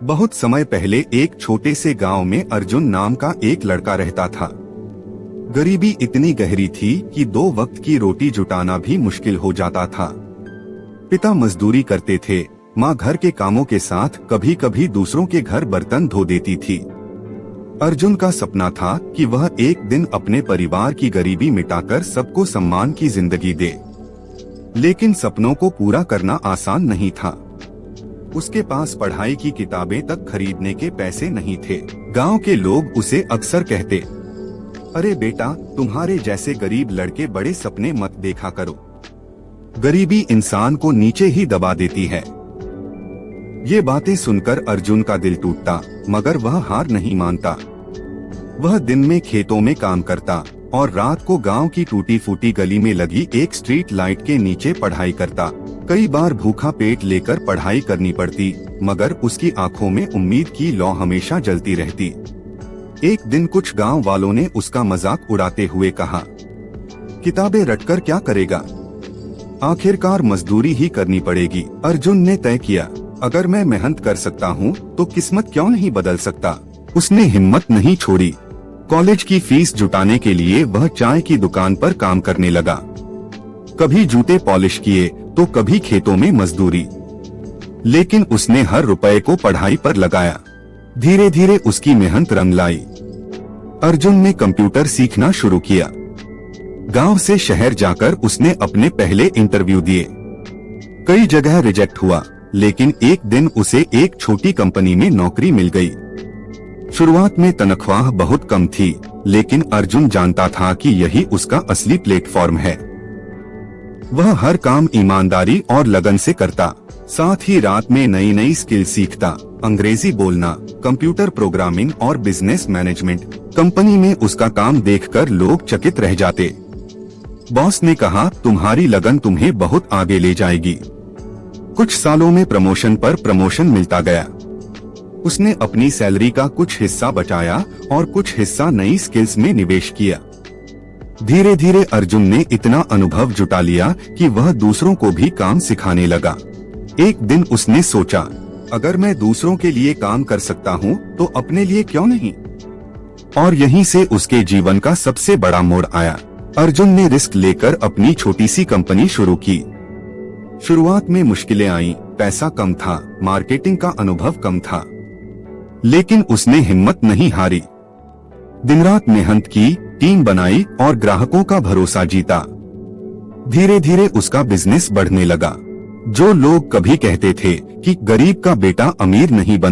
बहुत समय पहले एक छोटे से गांव में अर्जुन नाम का एक लड़का रहता था। गरीबी इतनी गहरी थी कि 2 वक्त की रोटी जुटाना भी मुश्किल हो जाता था। पिता मजदूरी करते थे, माँ घर के कामों के साथ कभी कभी दूसरों के घर बर्तन धो देती थी। अर्जुन का सपना था कि वह एक दिन अपने परिवार की गरीबी मिटाकर सबको सम्मान की जिंदगी दे, लेकिन सपनों को पूरा करना आसान नहीं था। उसके पास पढ़ाई की किताबें तक खरीदने के पैसे नहीं थे। गांव के लोग उसे अक्सर कहते, अरे बेटा, तुम्हारे जैसे गरीब लड़के बड़े सपने मत देखा करो। गरीबी इंसान को नीचे ही दबा देती है। ये बातें सुनकर अर्जुन का दिल टूटता, मगर वह हार नहीं मानता। वह दिन में खेतों में काम करता और रात को गांव की टूटी फूटी गली में लगी एक स्ट्रीट लाइट के नीचे पढ़ाई करता। कई बार भूखा पेट लेकर पढ़ाई करनी पड़ती, मगर उसकी आंखों में उम्मीद की लौ हमेशा जलती रहती। एक दिन कुछ गांव वालों ने उसका मजाक उड़ाते हुए कहा, किताबें रटकर क्या करेगा, आखिरकार मजदूरी ही करनी पड़ेगी। अर्जुन ने तय किया, अगर मैं मेहनत कर सकता हूँ तो किस्मत क्यों नहीं बदल सकता। उसने हिम्मत नहीं छोड़ी। कॉलेज की फीस जुटाने के लिए वह चाय की दुकान पर काम करने लगा। कभी जूते पॉलिश किए तो कभी खेतों में मजदूरी, लेकिन उसने हर रुपए को पढ़ाई पर लगाया। धीरे धीरे उसकी मेहनत रंग लाई। अर्जुन ने कंप्यूटर सीखना शुरू किया। गांव से शहर जाकर उसने अपने पहले इंटरव्यू दिए। कई जगह रिजेक्ट हुआ, लेकिन एक दिन उसे एक छोटी कंपनी में नौकरी मिल गई। शुरुआत में तनख्वाह बहुत कम थी, लेकिन अर्जुन जानता था कि यही उसका असली प्लेटफॉर्म है। वह हर काम ईमानदारी और लगन से करता, साथ ही रात में नई नई स्किल सीखता। अंग्रेजी बोलना, कंप्यूटर प्रोग्रामिंग और बिजनेस मैनेजमेंट। कंपनी में उसका काम देखकर लोग चकित रह जाते। बॉस ने कहा, तुम्हारी लगन तुम्हें बहुत आगे ले जाएगी। कुछ सालों में प्रमोशन पर प्रमोशन मिलता गया। उसने अपनी सैलरी का कुछ हिस्सा बचाया और कुछ हिस्सा नई स्किल्स में निवेश किया। धीरे धीरे अर्जुन ने इतना अनुभव जुटा लिया कि वह दूसरों को भी काम सिखाने लगा। एक दिन उसने सोचा, अगर मैं दूसरों के लिए काम कर सकता हूँ तो अपने लिए क्यों नहीं। और यहीं से उसके जीवन का सबसे बड़ा मोड़ आया। अर्जुन ने रिस्क लेकर अपनी छोटी सी कंपनी शुरू की। शुरुआत में मुश्किलें आईं, पैसा कम था, मार्केटिंग का अनुभव कम था, लेकिन उसने हिम्मत नहीं हारी। दिन रात मेहनत की, टीम बनाई और ग्राहकों का भरोसा जीता। धीरे धीरे उसका बिजनेस बढ़ने लगा। जो लोग कभी कहते थे कि गरीब का बेटा अमीर नहीं बन